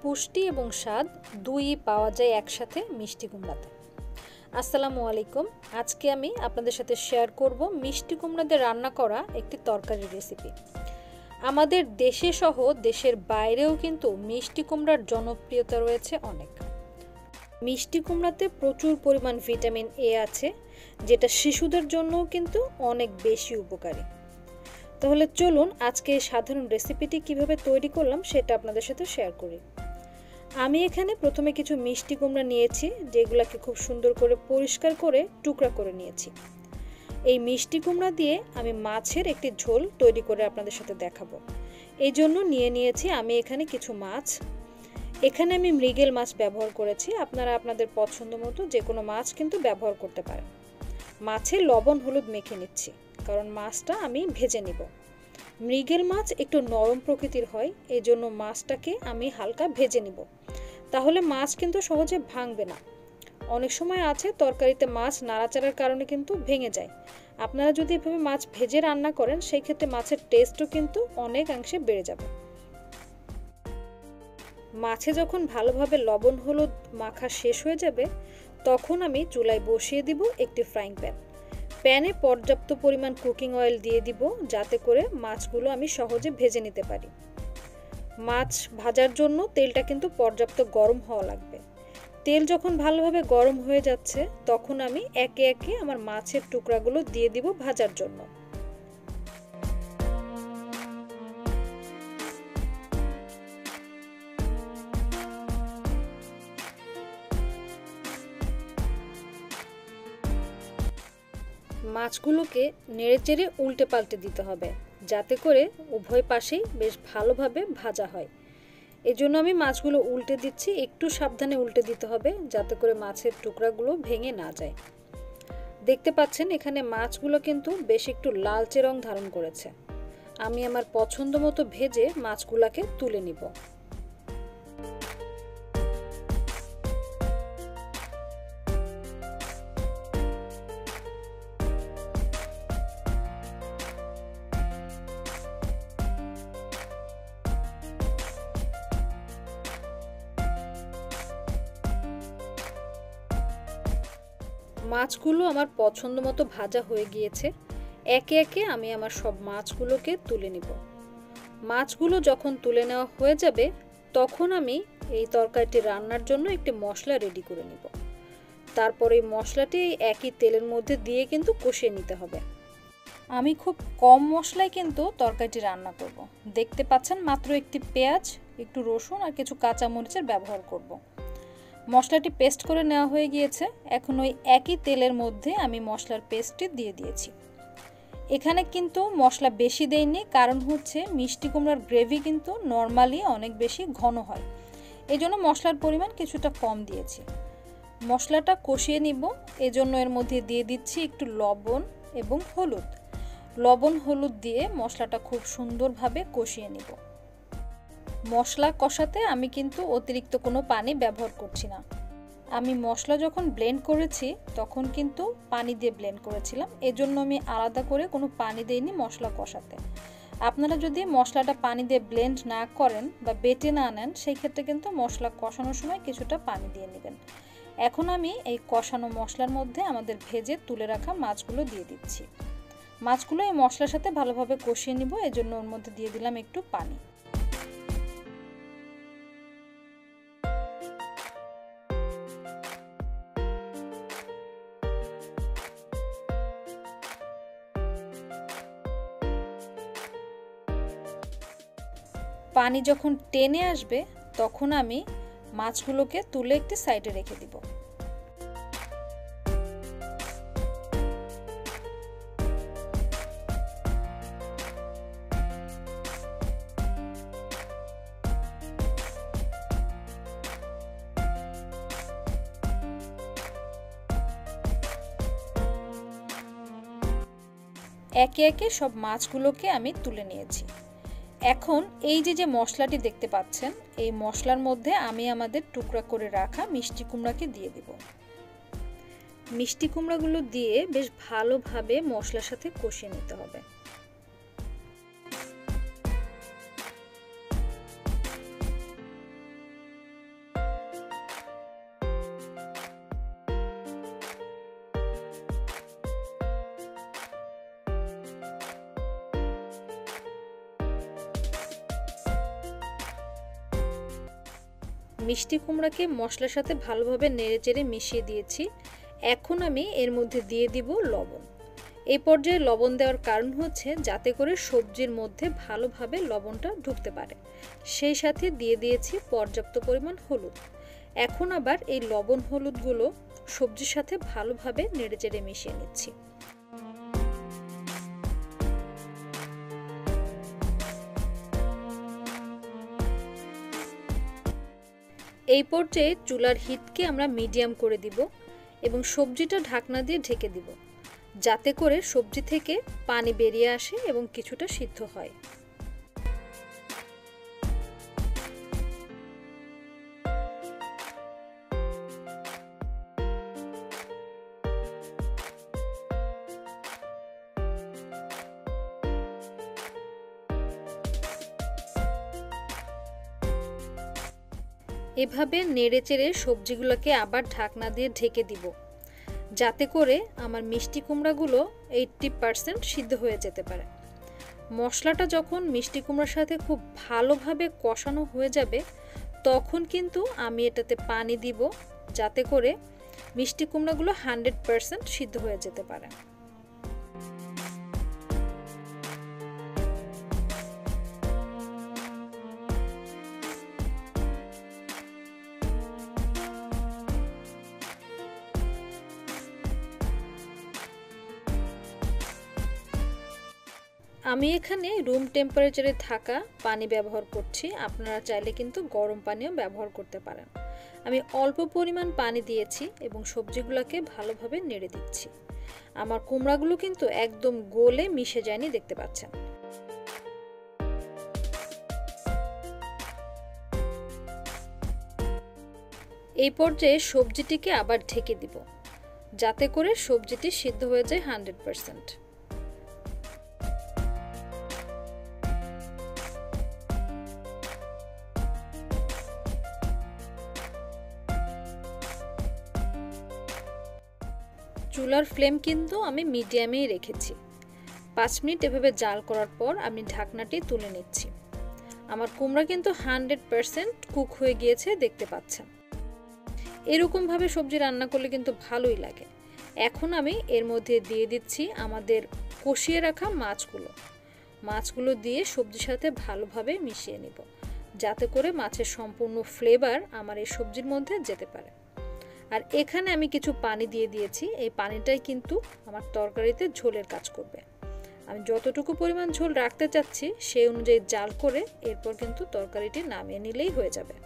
পুষ্টি এবং স্বাদ দুইই পাওয়া যায় একসাথে মিষ্টি কুমড়াতে। আসসালামু আলাইকুম। আজকে আমি আপনাদের সাথে শেয়ার করব মিষ্টি কুমড়া দিয়ে রান্না করা একটি তরকারি রেসিপি। আমাদের দেশে সহ দেশের বাইরেও কিন্তু মিষ্টি কুমড়ার জনপ্রিয়তা রয়েছে অনেক। মিষ্টি কুমড়াতে প্রচুর পরিমাণ ভিটামিন এ আছে, যেটা শিশুদের জন্যও কিন্তু অনেক বেশি উপকারী। তাহলে চলুন আজকে এই সাধারণ রেসিপিটি কিভাবে তৈরি করলাম সেটা আপনাদের সাথে শেয়ার করি। আমি এখানে প্রথমে কিছু মিষ্টি কুমড়া নিয়েছি, যেগুলোকে খুব সুন্দর করে পরিষ্কার করে টুকরা করে নিয়েছি। এই মিষ্টি কুমড়া দিয়ে আমি মাছের একটি ঝোল তৈরি করে আপনাদের সাথে দেখাবো। এই জন্য নিয়েছি আমি এখানে কিছু মাছ। এখানে আমি মৃগেল মাছ ব্যবহার করেছি, আপনারা আপনাদের পছন্দ মতো যে কোনো মাছ কিন্তু ব্যবহার করতে পারেন। মাছে লবণ হলুদ মেখে নিচ্ছি, কারণ মাছটা আমি ভেজে নিব। মৃগেল মাছ একটু নরম প্রকৃতির হয়, এই জন্য মাছটাকে আমি হালকা ভেজে নিব, তাহলে মাছ কিন্তু সহজে ভাঙবে না। অনেক সময় আছে তরকারিতে মাছ নাড়াচাড়ার কারণে কিন্তু ভেঙে যায়। আপনারা যদি এভাবে মাছ ভেজে রান্না করেন, সেই ক্ষেত্রে মাছের টেস্টও কিন্তু অনেকাংশে বেড়ে যাবে। মাছে যখন ভালোভাবে লবণ হলুদ মাখা শেষ হয়ে যাবে, তখন আমি চুলায় বসিয়ে দিব একটি ফ্রাইং প্যান। প্যানে পর্যাপ্ত পরিমাণ কুকিং অয়েল দিয়ে দিব, যাতে করে মাছগুলো আমি সহজে ভেজে নিতে পারি। মাছ ভাজার জন্য তেলটা কিন্তু পর্যাপ্ত গরম হওয়া লাগবে। তেল যখন ভালোভাবে গরম হয়ে যাচ্ছে, তখন আমি একে একে আমার মাছের টুকরাগুলো দিয়ে দিব ভাজার জন্য। মাছগুলোকে নেড়েচেড়ে উল্টে পাল্টে দিতে হবে, যাতে করে উভয় পাশেই বেশ ভালোভাবে ভাজা হয়। এজন্য আমি মাছগুলো উল্টে দিচ্ছি, একটু সাবধানে উল্টে দিতে হবে, যাতে করে মাছের টুকরাগুলো ভেঙে না যায়। দেখতে পাচ্ছেন এখানে মাছগুলো কিন্তু বেশ একটু লালচে রং ধারণ করেছে। আমি আমার পছন্দ মতো ভেজে মাছগুলোকে তুলে নিব। মাছগুলো আমার পছন্দ মতো ভাজা হয়ে গিয়েছে। একে একে আমি আমার সব মাছগুলোকে তুলে নিব। মাছগুলো যখন তুলে নেওয়া হয়ে যাবে, তখন আমি এই তরকারিটি রান্নার জন্য একটি মশলা রেডি করে নিব। তারপর এই মশলাটি একই তেলের মধ্যে দিয়ে কিন্তু কষিয়ে নিতে হবে। আমি খুব কম মশলায় কিন্তু তরকারিটি রান্না করব। দেখতে পাচ্ছেন মাত্র একটি পেঁয়াজ, একটু রসুন আর কিছু কাঁচামরিচের ব্যবহার করব। মশলাটি পেস্ট করে নেওয়া হয়ে গিয়েছে। এখন ওই একই তেলের মধ্যে আমি মশলার পেস্টটি দিয়ে দিয়েছি। এখানে কিন্তু মশলা বেশি দেইনি, কারণ হচ্ছে মিষ্টি কুমড়ার গ্রেভি কিন্তু নর্মালি অনেক বেশি ঘন হয়, এই জন্য মশলার পরিমাণ কিছুটা কম দিয়েছি। মশলাটা কষিয়ে নিব, এজন্য এর মধ্যে দিয়ে দিচ্ছি একটু লবণ এবং হলুদ। লবণ হলুদ দিয়ে মশলাটা খুব সুন্দরভাবে কষিয়ে নিব। মশলা কষাতে আমি কিন্তু অতিরিক্ত কোনো পানি ব্যবহার করছি না। আমি মশলা যখন ব্লেন্ড করেছি, তখন কিন্তু পানি দিয়ে ব্লেন্ড করেছিলাম, এজন্য আমি আলাদা করে কোনো পানি দেইনি মশলা কষাতে। আপনারা যদি মশলাটা পানি দিয়ে ব্লেন্ড না করেন বা বেটে না নেন, সেই ক্ষেত্রে কিন্তু মশলা কষানোর সময় কিছুটা পানি দিয়ে নেবেন। এখন আমি এই কষানো মশলার মধ্যে আমাদের ভেজে তুলে রাখা মাছগুলো দিয়ে দিচ্ছি। মাছগুলো এই মশলার সাথে ভালোভাবে কষিয়ে নিব, এজন্য ওর মধ্যে দিয়ে দিলাম একটু পানি। পানি যখন টেনে আসবে, তখন আমি মাছগুলোকে তুলে একটি সাইডে রেখে দিব। একে একে সব মাছগুলোকে আমি তুলে নিয়েছি। এখন এই যে মশলাটি দেখতে পাচ্ছেন, এই মশলার মধ্যে আমি আমাদের টুকরা করে রাখা মিষ্টি কুমড়াকে দিয়ে দিব। মিষ্টি কুমড়াগুলো দিয়ে বেশ ভালোভাবে মশলার সাথে কষিয়ে নিতে হবে। মিষ্টি কুমড়াকে মশলার সাথে ভালোভাবে নেড়েচেড়ে মিশিয়ে দিয়েছি। এখন আমি এর মধ্যে দিয়ে দিব লবণ। এই পর্যায়ে লবণ দেওয়ার কারণ হচ্ছে যাতে করে সবজির মধ্যে ভালোভাবে লবণটা ঢুকতে পারে। সেই সাথে দিয়ে দিয়েছি পর্যাপ্ত পরিমাণ হলুদ। এখন আবার এই লবণ হলুদগুলো সবজির সাথে ভালোভাবে নেড়েচেড়ে মিশিয়ে নিচ্ছি। এই পর্যায়ে চুলার হিটকে আমরা মিডিয়াম করে দিব এবং সবজিটা ঢাকনা দিয়ে ঢেকে দিব, যাতে করে সবজি থেকে পানি বেরিয়ে আসে এবং কিছুটা সিদ্ধ হয়। এভাবে নেড়েচেড়ে সবজিগুলোকে আবার ঢাকনা দিয়ে ঢেকে দিব, যাতে করে আমার মিষ্টি কুমড়াগুলো 80% সিদ্ধ হয়ে যেতে পারে। মশলাটা যখন মিষ্টি কুমড়ার সাথে খুব ভালোভাবে কষানো হয়ে যাবে, তখন কিন্তু আমি এটাতে পানি দিব, যাতে করে মিষ্টি কুমড়াগুলো 100% সিদ্ধ হয়ে যেতে পারে। আমি এখানে রুম টেম্পারেচারে থাকা পানি ব্যবহার করছি, আপনারা চাইলে কিন্তু গরম পানিও ব্যবহার করতে পারেন। আমি অল্প পরিমাণ পানি দিয়েছি এবং সবজিগুলোকে ভালোভাবে নেড়ে দিচ্ছি। আমার কুমড়াগুলো কিন্তু একদম গলে মিশে যায়নি, দেখতে পাচ্ছেন। এই পর্যায়ে সবজিটিকে আবার ঢেকে দিব, যাতে করে সবজিটি সিদ্ধ হয়ে যায় 100%। চুলার ফ্লেম কিন্তু আমি মিডিয়ামেই রেখেছি। 5 মিনিট এভাবে জাল করার পর আমি ঢাকনাটি তুলে নিচ্ছি। আমার কুমড়া কিন্তু 100% কুক হয়ে গিয়েছে, দেখতে পাচ্ছেন। এরকমভাবে সবজি রান্না করলে কিন্তু ভালোই লাগে। এখন আমি এর মধ্যে দিয়ে দিচ্ছি আমাদের কষিয়ে রাখা মাছগুলো দিয়ে সবজির সাথে ভালোভাবে মিশিয়ে নিব, যাতে করে মাছের সম্পূর্ণ ফ্লেভার আমার এই সবজির মধ্যে যেতে পারে। আর এখানে আমি কিছু পানি দিয়ে দিয়েছি, এই পানিটাই কিন্তু আমার তরকারিতে ঝোলের কাজ করবে। আমি যতটুকু পরিমাণ ঝোল রাখতে চাচ্ছি সেই অনুযায়ী জাল করে এরপর কিন্তু তরকারিটি নামিয়ে নিলেই হয়ে যাবে।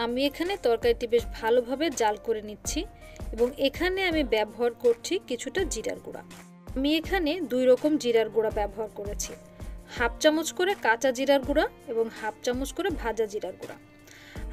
আমি এখানে তরকারিটি বেশ ভালোভাবে জাল করে নিচ্ছি এবং এখানে আমি ব্যবহার করছি কিছুটা জিরার গুঁড়া। আমি এখানে 2 রকম জিরার গুঁড়া ব্যবহার করেছি, 1/2 চামচ করে কাঁচা জিরার গুঁড়া এবং 1/2 চামচ করে ভাজা জিরার গুঁড়া।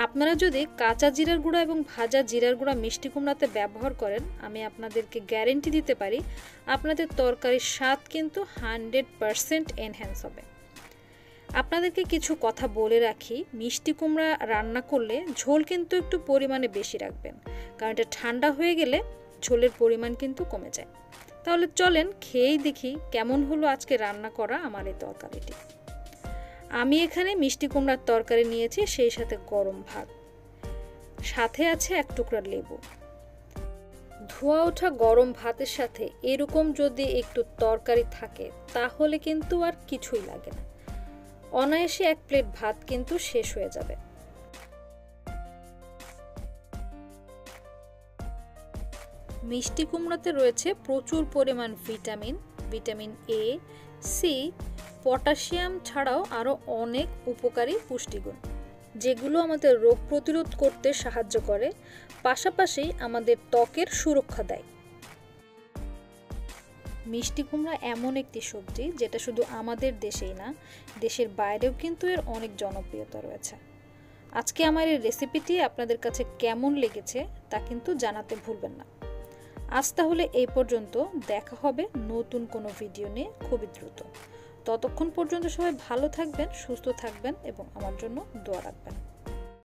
আপনারা যদি কাঁচা জিরার গুঁড়া এবং ভাজা জিরার গুঁড়া মিষ্টি কুমড়াতে ব্যবহার করেন, আমি আপনাদেরকে গ্যারেন্টি দিতে পারি আপনাদের তরকারির স্বাদ কিন্তু 100% এনহ্যান্স হবে। আপনাদেরকে কিছু কথা বলে রাখি, মিষ্টি কুমড়া রান্না করলে ঝোল কিন্তু একটু পরিমাণে বেশি রাখবেন, কারণ এটা ঠান্ডা হয়ে গেলে ঝোলের পরিমাণ কিন্তু কমে যায়। তাহলে চলেন খেয়েই দেখি কেমন হলো আজকে রান্না করা আমার এই তরকারিটি। আমি এখানে মিষ্টি কুমড়ার তরকারি নিয়েছি, সেই সাথে গরম ভাত, সাথে আছে 1 টুকরা লেবু। ধোয়া ওঠা গরম ভাতের সাথে এরকম যদি একটু তরকারি থাকে, তাহলে কিন্তু আর কিছুই লাগে না। অনায়াসে 1 প্লেট ভাত কিন্তু শেষ হয়ে যাবে। মিষ্টি কুমড়াতে রয়েছে প্রচুর পরিমাণ ভিটামিন এ, সি, পটাশিয়াম ছাড়াও আরও অনেক উপকারী পুষ্টিগুণ, যেগুলো আমাদের রোগ প্রতিরোধ করতে সাহায্য করে, পাশাপাশি আমাদের ত্বকের সুরক্ষা দেয়। মিষ্টি কুমড়া এমন একটি সবজি যেটা শুধু আমাদের দেশেই না, দেশের বাইরেও কিন্তু এর অনেক জনপ্রিয়তা রয়েছে। আজকে আমার এই রেসিপিটি আপনাদের কাছে কেমন লেগেছে তা কিন্তু জানাতে ভুলবেন না। আজ তাহলে এই পর্যন্ত, দেখা হবে নতুন কোনো ভিডিও নিয়ে খুবই দ্রুত। ততক্ষণ পর্যন্ত সবাই ভালো থাকবেন, সুস্থ থাকবেন এবং আমার জন্য দোয়া রাখবেন।